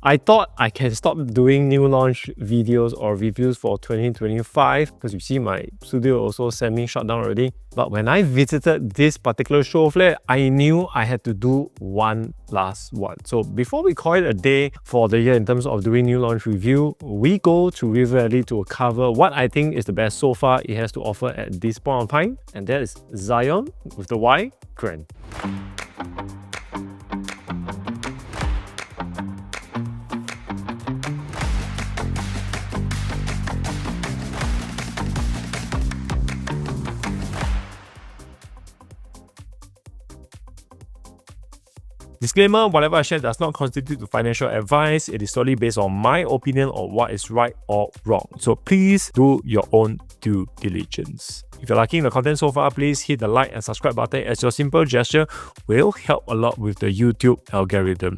I thought I can stop doing new launch videos or reviews for 2025 because you see my studio also semi-shut down already. But when I visited this particular show flare, I knew I had to do one last one. So before we call it a day for the year in terms of doing new launch review, we go to River Valley to cover what I think is the best so far it has to offer at this point of time, and that is Zyon with the Y Grand. Disclaimer, whatever I share does not constitute financial advice. It is solely based on my opinion on what is right or wrong. So please do your own due diligence. If you're liking the content so far, please hit the like and subscribe button as your simple gesture will help a lot with the YouTube algorithm.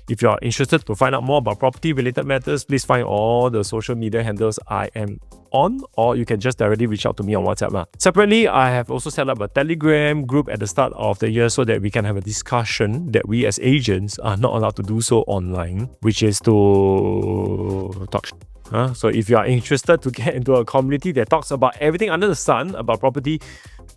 If you are interested to find out more about property related matters, please find all the social media handles I am on, or you can just directly reach out to me on WhatsApp. Separately, I have also set up a Telegram group at the start of the year so that we can have a discussion that we as agents are not allowed to do so online, which is to talk. So if you are interested to get into a community that talks about everything under the sun about property,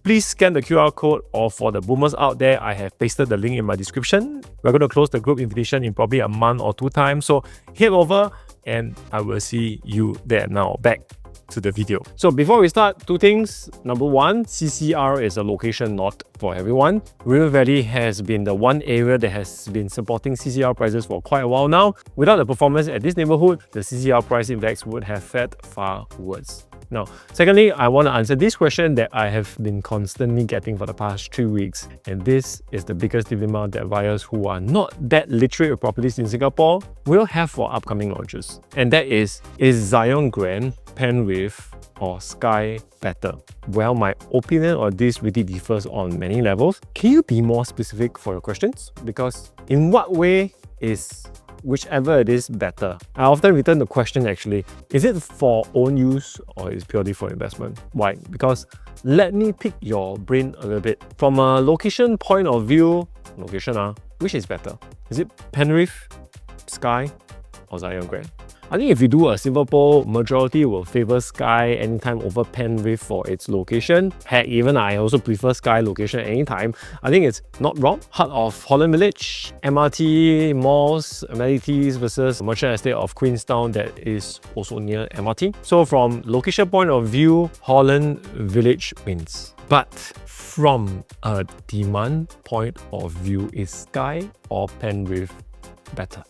please scan the QR code, or for the boomers out there, I have pasted the link in my description. We're going to close the group invitation in probably a month or 2 times, so head over and I will see you there. Now back to the video. So before we start, 2 things. Number 1, CCR is a location not for everyone. River Valley has been the one area that has been supporting CCR prices for quite a while now. Without the performance at this neighborhood, the CCR price index would have fared far worse. Now, secondly, I want to answer this question that I have been constantly getting for the past 3 weeks. And this is the biggest dilemma that buyers who are not that literate with properties in Singapore will have for upcoming launches. And that is Zyon Grand, Penrith, or Sky better? Well, my opinion on this really differs on many levels. Can you be more specific for your questions? Because in what way is whichever it is better? I often return the question actually, is it for own use or is it purely for investment? Why? Because let me pick your brain a little bit. From a location point of view, which is better? Is it Penrith, Sky, or Zyon Grand? I think if you do a silver poll, majority will favor Sky anytime over Penrith for its location. Heck, even I also prefer Sky location anytime. I think it's not wrong. Heart of Holland Village, MRT, malls, amenities versus merchant estate of Queenstown that is also near MRT. So from location point of view, Holland Village wins. But from a demand point of view, is Sky or Penrith better?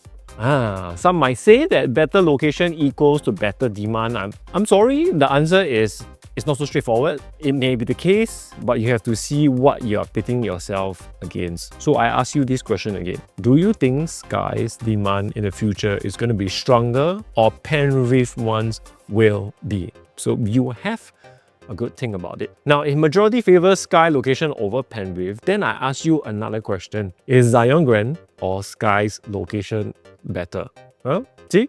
Some might say that better location equals to better demand. I'm sorry, the answer is it's not so straightforward. It may be the case, but you have to see what you're pitting yourself against. So I ask you this question again. Do you think Sky's demand in the future is going to be stronger or Penrith ones will be? So you have a good thing about it. Now, if majority favors Sky location over Penrith, then I ask you another question. Is Zyon Grand or Sky's location better? See?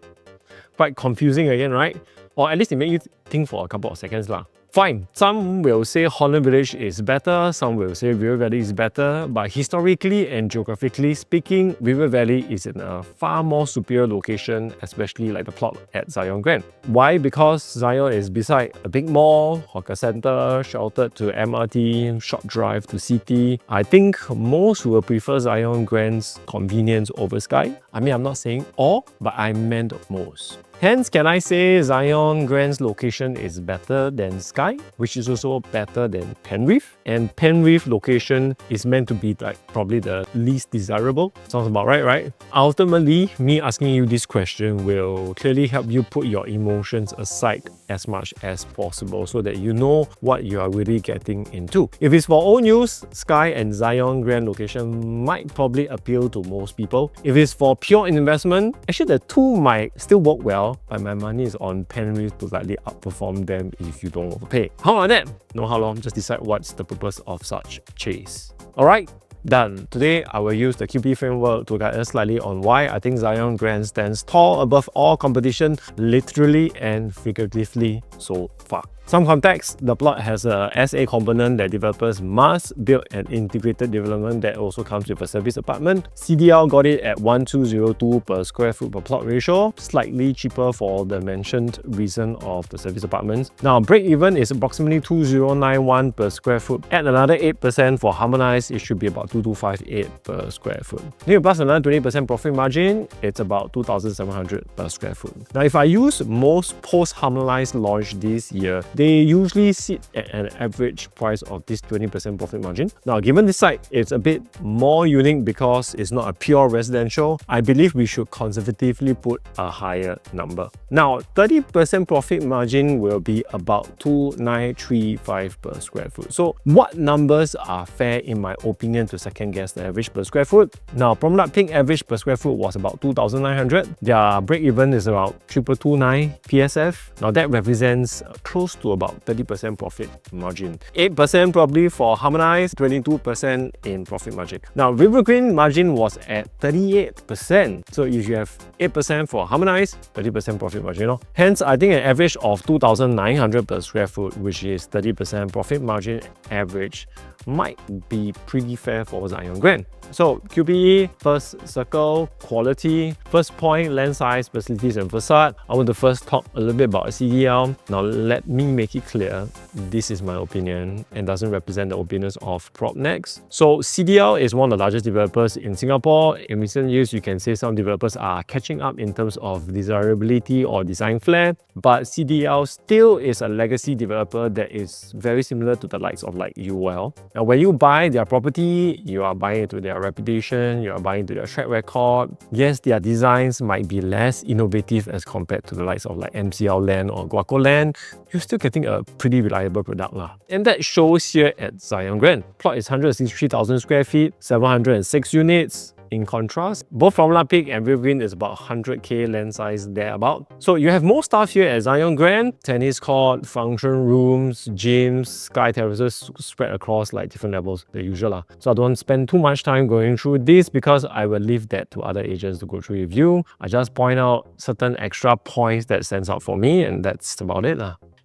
Quite confusing again, right? Or at least it made you think for a couple of seconds lah. Fine, some will say Holland Village is better, some will say River Valley is better, but historically and geographically speaking, River Valley is in a far more superior location, especially like the plot at Zyon Grand. Why? Because Zyon is beside a big mall, hawker center, sheltered to MRT, short drive to city. I think most will prefer Zyon Grand's convenience over Sky. I mean, I'm not saying all, but I meant most. Hence, can I say Zyon Grand's location is better than Sky, which is also better than Penrith? And Penrith location is meant to be like probably the least desirable. Sounds about right, right? Ultimately, me asking you this question will clearly help you put your emotions aside as much as possible so that you know what you are really getting into. If it's for own use, Sky and Zyon Grand location might probably appeal to most people. If it's for pure investment, actually the two might still work well, but my money is on Penrith to slightly outperform them if you don't overpay. How about that? No how long, just decide what's the purpose of such chase. Alright, done. Today, I will use the QPE Framework to guide us slightly on why I think Zyon Grand stands tall above all competition, literally and figuratively so far. Some context, the plot has a SA component that developers must build an integrated development that also comes with a service apartment. CDL got it at 1202 per square foot per plot ratio, slightly cheaper for the mentioned reason of the service apartments. Now, break even is approximately 2091 per square foot. Add another 8% for harmonized, it should be about 2258 per square foot. Here plus another 20% profit margin, it's about 2700 per square foot. Now, if I use most post-harmonized launch this year, they usually sit at an average price of this 20% profit margin. Now, given this site, it's a bit more unique because it's not a pure residential. I believe we should conservatively put a higher number. Now, 30% profit margin will be about 2935 per square foot. So what numbers are fair in my opinion to second guess the average per square foot? Now, Promenade Peak average per square foot was about 2,900. Their break even is around 2229 PSF. Now that represents close to about 30% profit margin. 8% probably for harmonized, 22% in profit margin. Now, River Green margin was at 38%. So if you have 8% for harmonized, 30% profit margin. Hence, I think an average of 2,900 per square foot, which is 30% profit margin average, might be pretty fair for Zyon Grand. So QPE, first circle, quality. First point, land size, facilities and facade. I want to first talk a little bit about CDL. Now let me make it clear, this is my opinion and doesn't represent the opinions of PropNext. So CDL is one of the largest developers in Singapore. In recent years, you can say some developers are catching up in terms of desirability or design flair, but CDL still is a legacy developer that is very similar to the likes of like UL. Now when you buy their property, you are buying into their reputation, you are buying into their track record. Yes, their designs might be less innovative as compared to the likes of like MCL Land or Guaco Land. You're still getting a pretty reliable product lah. And that shows here at Zyon Grand. Plot is 163,000 square feet, 706 units. In contrast, both Promenade Peak and River Green is about 100k land size thereabout. So you have more stuff here at Zyon Grand: tennis court, function rooms, gyms, sky terraces spread across like different levels, the usual. So I don't spend too much time going through this because I will leave that to other agents to go through with you. I just point out certain extra points that stands out for me, and that's about it.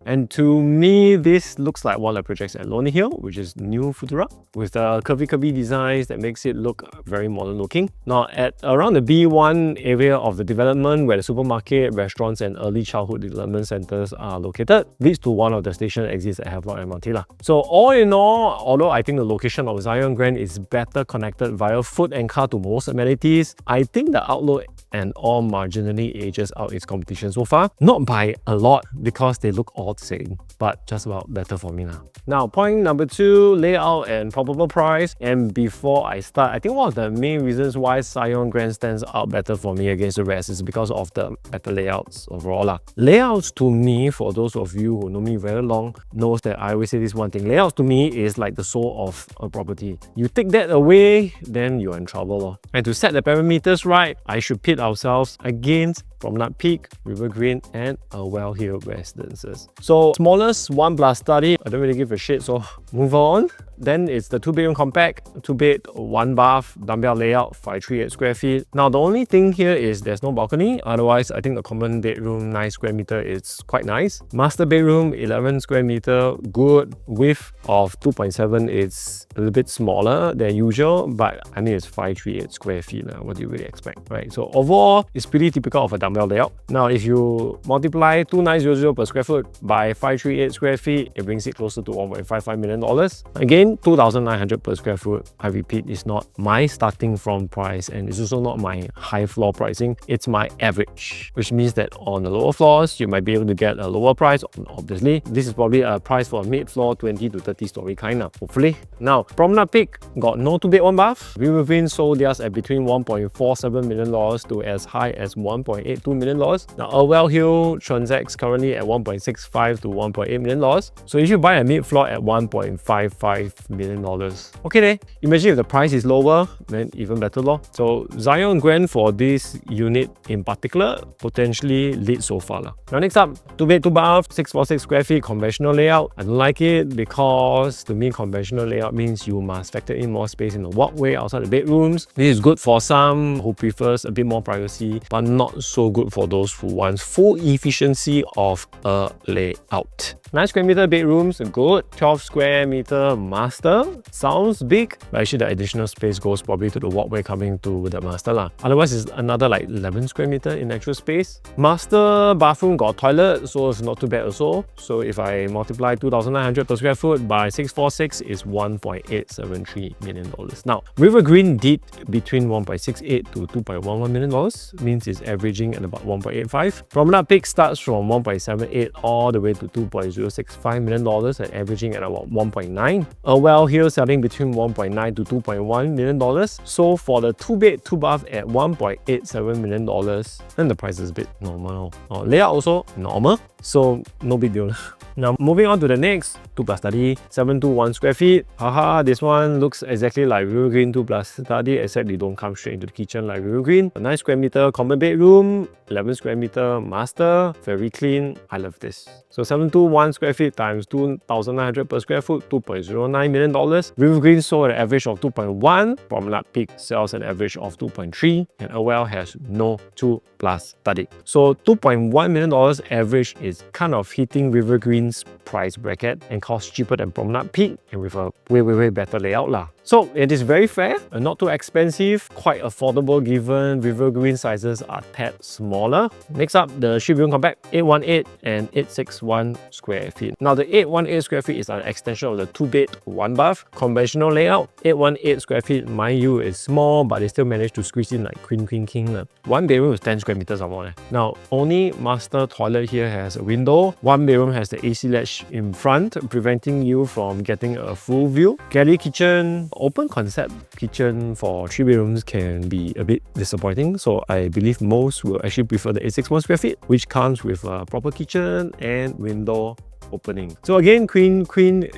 And to me, this looks like one of the projects at Lonely Hill, which is new Futura, with the curvy designs that makes it look very modern looking. Now, at around the B1 area of the development, where the supermarket, restaurants, and early childhood development centers are located, leads to one of the station exits at Havelock MRT. So all in all, although I think the location of Zyon Grand is better connected via foot and car to most amenities, I think the outlook and all marginally ages out its competition so far. Not by a lot, because they look all the same, but just about better for me now. Now, point number 2, layout and probable price. And before I start, I think one of the main reasons why Zyon Grand stands out better for me against the rest is because of the better layouts overall. Layouts to me, for those of you who know me very long, knows that I always say this one thing. Layouts to me is like the soul of a property. You take that away, then you're in trouble. And to set the parameters right, I should pit ourselves against Promenade Peak, River Green, and Well Hill residences. So smallest 1+ study, I don't really give a shit, so move on. Then it's the 2-bedroom compact, 2-bed, 1-bath, dumbbell layout, 538 square feet. Now the only thing here is there's no balcony. Otherwise, I think the common bedroom 9 square meter is quite nice. Master bedroom 11 square meter, good. Width of 2.7 is a little bit smaller than usual, but I mean it's 538 square feet. What do you really expect, right? So overall, it's pretty typical of a dumbbell layout. Now if you multiply 2900 per square foot by 538 square feet, it brings it closer to $1.55 million. Again, 2,900 per square foot. I repeat, it's not my starting from price, and it's also not my high floor pricing. It's my average, which means that on the lower floors, you might be able to get a lower price. Obviously, this is probably a price for a mid-floor 20 to 30 story kind of, hopefully. Now, Promenade Peak got no 2-bed, 1-bath. River Green sold theirs at between $1.47 million to as high as $1.82 million. Now, Well Hill transacts currently at $1.65 to $1.8 million. So if you buy a mid-floor at $1.55 $3.5 million. Okay then, imagine if the price is lower, then even better lor. So Zyon Grand for this unit in particular, potentially lead so far lah. Now next up, 2 bed 2 bath, 646 square feet, conventional layout. I don't like it because to me conventional layout means you must factor in more space in the walkway outside the bedrooms. This is good for some who prefers a bit more privacy, but not so good for those who want full efficiency of a layout. 9 square meter bedrooms, good. 12 square meter master. Sounds big, but actually the additional space goes probably to the walkway coming to the master lah. Otherwise, it's another like 11 square meter in actual space. Master bathroom got toilet, so it's not too bad also. So if I multiply 2,900 per square foot by 646 is $1.873 million. Now, River Green did between $1.68 to $2.11 million, means it's averaging at about 1.85. Promenade Peak starts from 1.78 all the way to $2.065 million and averaging at about 1.9. Well here selling between 1.9 to $2.1 million. So for the 2 bed 2 bath at $1.87 million, then the price is a bit normal. Layout also normal, so no big deal. Now moving on to the next 2 plus study, 721 square feet. Haha, this one looks exactly like River Green 2 plus study, except they don't come straight into the kitchen like River Green. A 9 square meter common bedroom, 11 square meter master, very clean. I love this. So 721 square feet times 2,900 per square foot, $2.09 million. River Green sold an average of 2.1, Promenade Peak sells an average of 2.3, and Awell has no 2 plus study. So $2.1 million average is kind of hitting River Green's price bracket and costs cheaper than Promenade Peak and with a way better layout lah. So it is very fair and not too expensive, quite affordable given River Green sizes are tad smaller. Next up, the 3-bedroom compact, 818 and 861 square feet. Now the 818 square feet is an extension of the 2 bed 1 bath conventional layout. 818 square feet, mind you, is small, but they still managed to squeeze in like queen king. 1 bedroom is 10 square meters or more. Now only master toilet here has a window. 1 bedroom has the AC latch in front, preventing you from getting a full view. Galley kitchen, open concept kitchen for 3 bedrooms can be a bit disappointing, so I believe most will actually prefer the 861 square feet, which comes with a proper kitchen and window opening. So again, queen,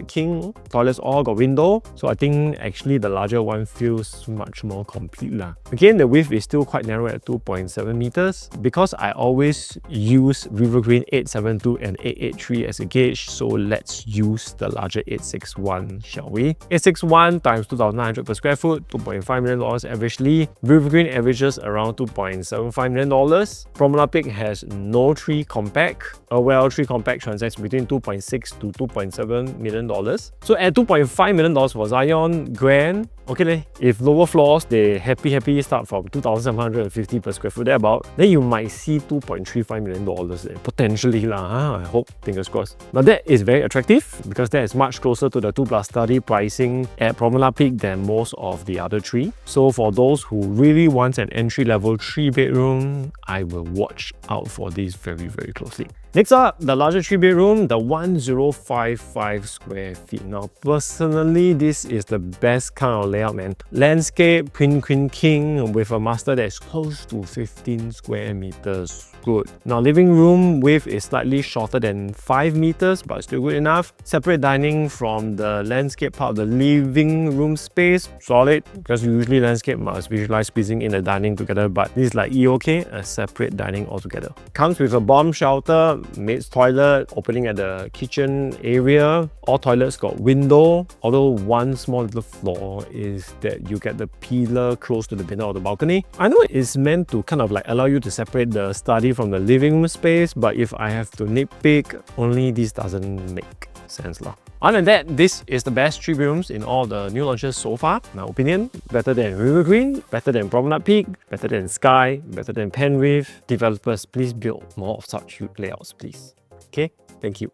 king toilets all got window, so I think actually the larger one feels much more complete lah. Again, the width is still quite narrow at 2.7 meters. Because I always use River Green 872 and 883 as a gauge, so let's use the larger 861, shall we? 861 times 2,900 per square foot, $2.5 million averagely. River Green averages around $2.75 million. Promenade Peak has no 3 compact. Awell 3 compact transacts between $2.6 to $2.7 million. So at $2.5 million for Zyon Grand, okay, if lower floors, they happy start from 2,750 per square foot thereabout, then you might see $2.35 million potentially lah. I hope, fingers crossed. Now that is very attractive because that is much closer to the 2 plus study pricing at Promenade Peak than most of the other 3. So for those who really want an entry-level 3-bedroom, I will watch out for this very closely. Next up, the larger 3-bedroom, the 1055 square feet. Now, personally, this is the best kind of layout, man. Landscape, queen, king, with a master that is close to 15 square meters. Good. Now, living room width is slightly shorter than 5 meters, but still good enough. Separate dining from the landscape part of the living room space. Solid, because usually landscape must visualize squeezing in the dining together, but this is like EOK, a separate dining altogether. Comes with a bomb shelter, maid's toilet, opening at the kitchen area. All toilets got window, although one small little flaw is that you get the pillar close to the window of the balcony. I know it's meant to kind of like allow you to separate the study from the living room space, but if I have to nitpick, only this doesn't make sense lah. Other than that, this is the best 3 bedrooms in all the new launches so far. My opinion, better than River Green, better than Promenade Peak, better than Sky, better than Penrith. Developers, please build more of such layouts, please. Okay, thank you.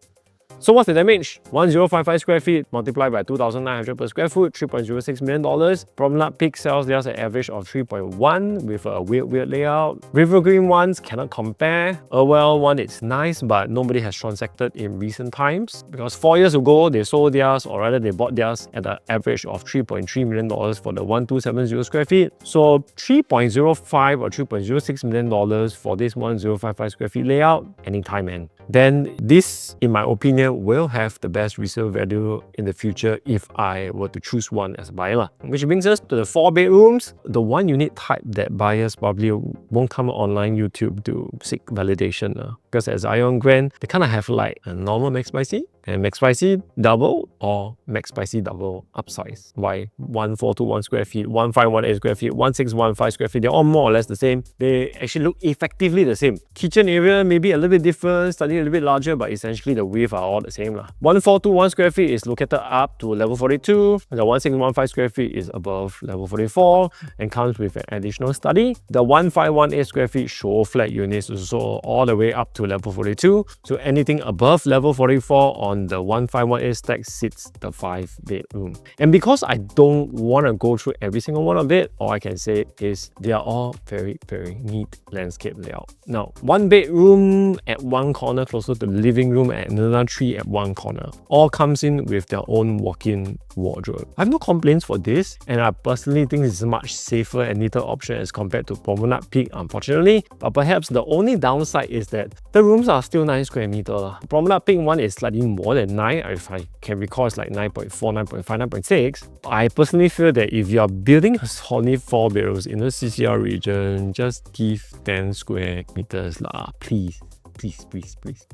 So what's the damage? 1055 square feet multiplied by 2,900 per square foot, $3.06 million. Promenade Peak sells theirs at an average of 3.1 with a weird layout. River Green ones cannot compare. Awell one, it's nice, but nobody has transacted in recent times because 4 years ago they sold theirs, or rather they bought theirs at an average of $3.3 million for the 1270 square feet. So $3.05 or $3.06 million for this 1055 square feet layout, anytime, man. then this, in my opinion, will have the best resale value in the future if I were to choose one as a buyer. Which brings us to the 4 bedrooms, the 1 unit type that buyers probably won't come online YouTube to seek validation. Because as Zyon Grand, they kind of have like a normal McSpicy and McSpicy double or McSpicy double upsize. Why 1421 square feet, 1518 square feet, 1615 square feet, they're all more or less the same. They actually look effectively the same. Kitchen area maybe a little bit different, slightly a little bit larger, but essentially the width are all the same. 1421 square feet is located up to level 42. The 1615 square feet is above level 44 and comes with an additional study. The 1518 square feet show flat units also all the way up to level 42. So anything above level 44 on the 1518 stack sits the 5 bedroom. And because I don't want to go through every single one of it, all I can say is they are all very, very neat landscape layout. Now, 1 bedroom at one corner closer to the living room and another 3 at one corner. All comes in with their own walk-in wardrobe. I have no complaints for this, and I personally think it's a much safer and neater option as compared to Promenade Peak, unfortunately. But perhaps the only downside is that the rooms are still 9 square meters. Promenade Peak one is slightly more than 9, if I can recall it's like 9.4, 9.5, 9.6. I personally feel that if you are building only 4 bedrooms in the CCR region, just give 10 square meters lah, please. Please.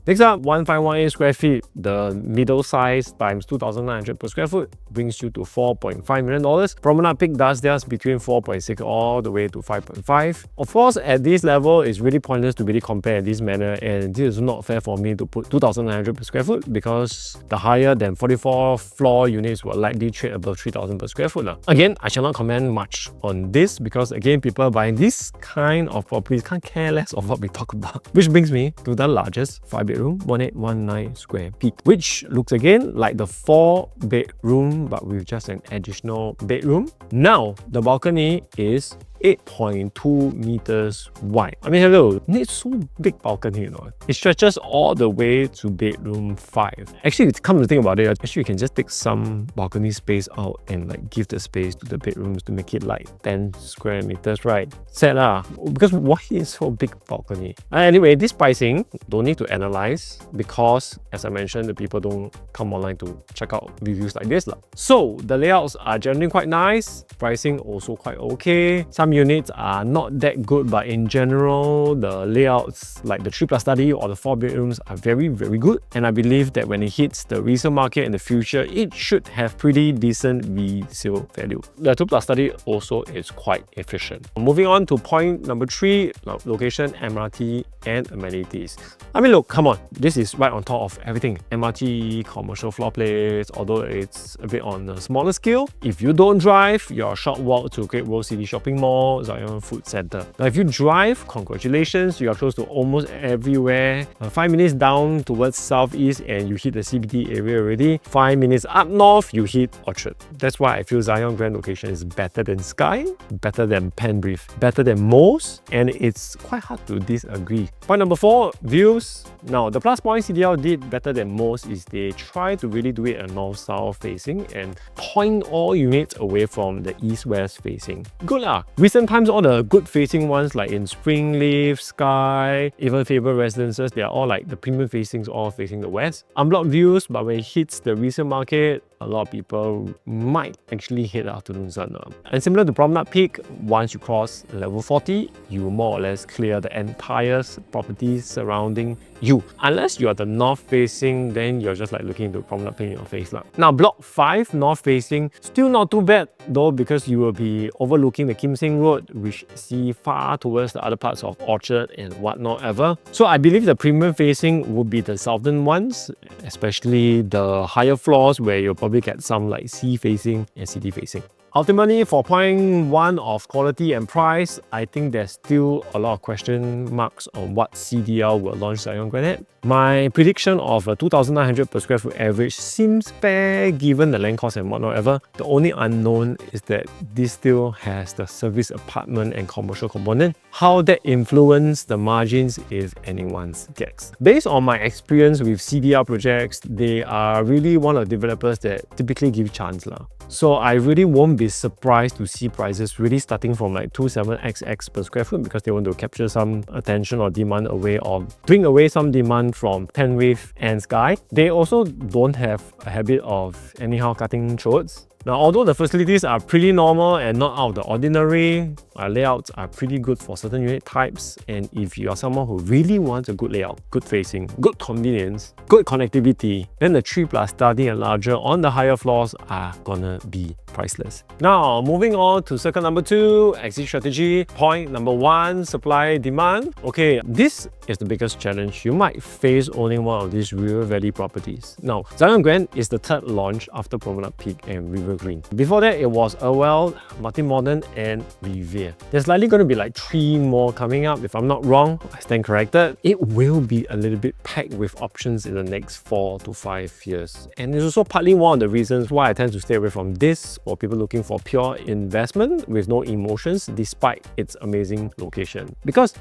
Next up, 1518 square feet. The middle size times 2,900 per square foot brings you to $4.5 million. Promenade Peak does theirs between 4.6 all the way to 5.5. Of course, at this level, it's really pointless to really compare in this manner, and this is not fair for me to put 2,900 per square foot because the higher than 44 floor units will likely trade above 3,000 per square foot. Again, I shall not comment much on this because again, people buying this kind of properties can't care less of what we talk about. Which brings me to the largest 5 bedroom, 1819 square feet, which looks again like the 4 bedroom but with just an additional bedroom. Now, the balcony is 8.2 meters wide. I mean, hello, it's so big balcony, you know. It stretches all the way to bedroom 5. Actually, come to think about it, actually you can just take some balcony space out and like give the space to the bedrooms to make it like 10 square meters, right? Sad lah. Because why is so big balcony? Anyway, this pricing, don't need to analyze because, as I mentioned, the people don't come online to check out reviews like this lah. So, the layouts are generally quite nice. Pricing also quite okay. Some units are not that good, but in general, the layouts like the 3+ study or the 4 bedrooms are very, very good. And I believe that when it hits the resale market in the future, it should have pretty decent resale value. The 2+ study also is quite efficient. Moving on to point number 3, location, MRT, and amenities. I mean, look, come on, this is right on top of everything. MRT, commercial floor plates, although it's a bit on a smaller scale. If you don't drive, you're a short walk to Great World City Shopping Mall, Zyon Food Center. Now, if you drive, congratulations, you are close to almost everywhere. 5 minutes down towards southeast and you hit the CBD area already. 5 minutes up north, you hit Orchard. That's why I feel Zyon Grand location is better than Sky, better than Penbrief, better than most, and it's quite hard to disagree. Point number 4, views. Now, the plus point CDL did better than most is they try to really do it a north-south facing and point all units away from the east-west facing. Good lah. Recent times, all the good facing ones like in Springleaf, Sky, even Faber Residences, they are all like the premium facings all facing the west. Unblocked views, but when it hits the resale market, a lot of people might actually hit the afternoon sun. And similar to Promenade Peak, once you cross level 40, you more or less clear the entire properties surrounding you. Unless you are the north facing, then you're just like looking into Promenade Peak in your face. Now, block 5, north facing, still not too bad though, because you will be overlooking the Kim Seng Road, which see far towards the other parts of Orchard and whatnot ever. So I believe the premium facing would be the southern ones, especially the higher floors where you'll probably get some like sea facing and city facing. Ultimately, for point 1 of quality and price, I think there's still a lot of question marks on what CDL will launch Zyon Grand at. My prediction of a 2,900 per square foot average seems fair given the land cost and whatnot ever. The only unknown is that this still has the service apartment and commercial component. How that influences the margins is anyone's guess. Based on my experience with CDL projects, they are really one of the developers that typically give chance lah. So I really won't be surprised to see prices really starting from like 27xx per square foot because they want to capture some attention or demand away or bring away some demand from 10 Wave and Sky. They also don't have a habit of anyhow cutting throats. Now, although the facilities are pretty normal and not out of the ordinary, our layouts are pretty good for certain unit types. And if you are someone who really wants a good layout, good facing, good convenience, good connectivity, then the 3+ study and larger on the higher floors are gonna be priceless. Now, moving on to circle number 2, exit strategy. Point number 1, supply demand. Okay, this is the biggest challenge you might face owning one of these River Valley properties. Now, Zyon Grand is the third launch after Promenade Peak and River Green. Before that, it was Urwell, Martin Modern, and Revere. There's likely going to be like 3 more coming up. If I'm not wrong, I stand corrected. It will be a little bit packed with options in the next 4 to 5 years. And it's also partly one of the reasons why I tend to stay away from this for people looking for pure investment with no emotions despite its amazing location. Because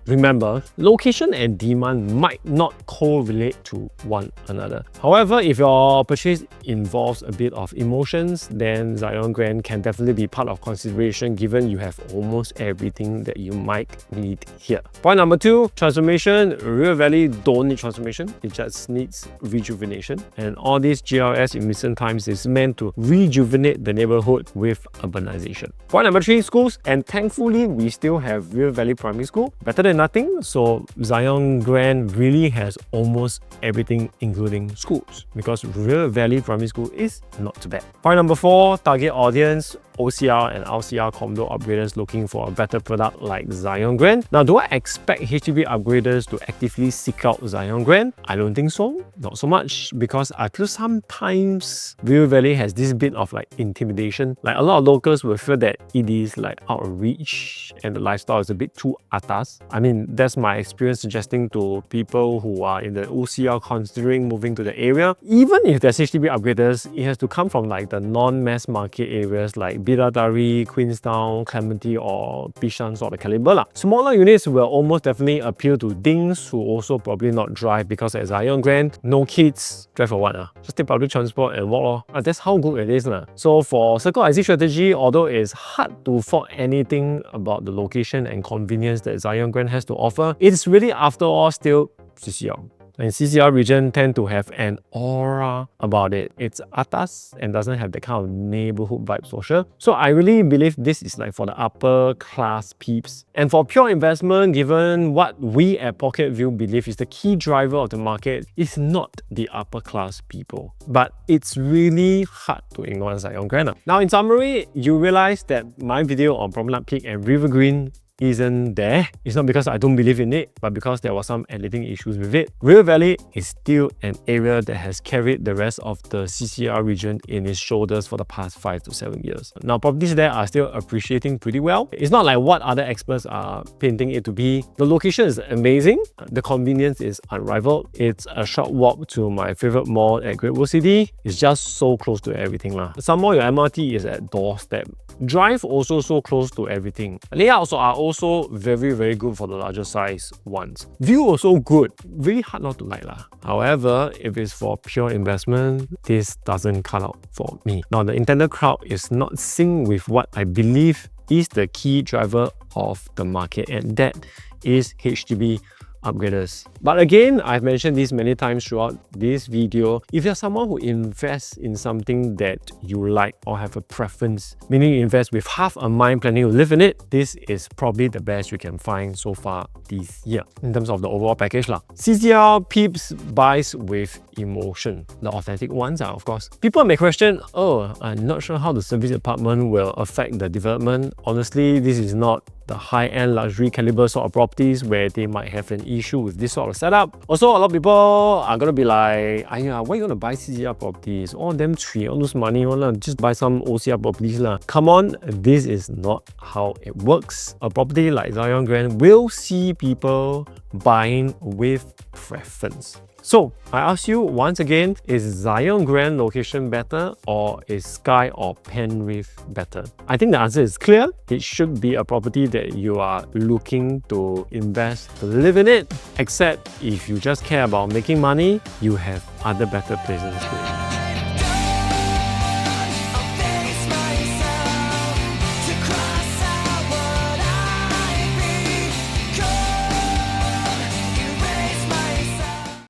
remember, location and demand might not correlate to one another. However, if your purchase involves a bit of emotions, then Zyon Grand can definitely be part of consideration given you have almost everything that you might need here. Point number 2, transformation. River Valley don't need transformation, it just needs rejuvenation. And all these GRS in recent times is meant to rejuvenate the neighborhood with urbanization. Point number 3, schools. And thankfully, we still have River Valley Primary School. Better than nothing, so Zyon Grand really has almost everything including schools because River Valley Primary School is not too bad. Point number 4, target audience. OCR and RCR condo upgraders looking for a better product like Zyon Grand. Now, do I expect HDB upgraders to actively seek out Zyon Grand? I don't think so. Not so much because I feel sometimes River Valley has this bit of like intimidation. Like a lot of locals will feel that it is like out of reach and the lifestyle is a bit too atas. I mean, that's my experience suggesting to people who are in the OCR considering moving to the area. Even if there's HDB upgraders, it has to come from like the non-mass market areas like Bidadari, Queenstown, Clementi or Bishan sort of caliber. Smaller units will almost definitely appeal to dings who also probably not drive because at Zyon Grand, no kids, drive for what? Just take public transport and walk. That's how good it is. So for circle exit strategy, although it's hard to fault anything about the location and convenience that Zyon Grand has to offer, it's really after all still CCR. And CCR region tend to have an aura about it. It's atas and doesn't have that kind of neighborhood vibes for sure. So I really believe this is like for the upper class peeps. And for pure investment, given what we at Pocket View believe is the key driver of the market, is not the upper class people. But it's really hard to ignore Zyon Grand. Now in summary, you realize that my video on Promenade Peak and River Green isn't there. It's not because I don't believe in it, but because there were some editing issues with it. River Valley is still an area that has carried the rest of the CCR region in its shoulders for the past 5 to 7 years. Now, properties there are still appreciating pretty well. It's not like what other experts are painting it to be. The location is amazing. The convenience is unrivaled. It's a short walk to my favorite mall at Great World City. It's just so close to everything. Some more, your MRT is at doorstep. Drive also so close to everything. Layouts are also very, very good for the larger size ones. View also good. Really hard not to like. However, if it's for pure investment, this doesn't cut out for me. Now, the intended crowd is not synced with what I believe is the key driver of the market, and that is HDB upgraders. But again, I've mentioned this many times throughout this video. If you're someone who invests in something that you like or have a preference, meaning you invest with half a mind planning to live in it, this is probably the best you can find so far this year in terms of the overall package. CCR peeps buys with emotion. The authentic ones are, of course. People may question, oh, I'm not sure how the service department will affect the development. Honestly, this is not the high-end luxury caliber sort of properties where they might have an issue with this sort of setup. Also, a lot of people are gonna be like, why are you gonna buy CCR properties? All them tree, all lose money, just buy some OCR properties. Come on, this is not how it works. A property like Zyon Grand will see people buying with preference. So, I ask you once again, is Zyon Grand location better or is Sky or Penrith better? I think the answer is clear. It should be a property that you are looking to invest to live in it, except if you just care about making money, you have other better places to invest.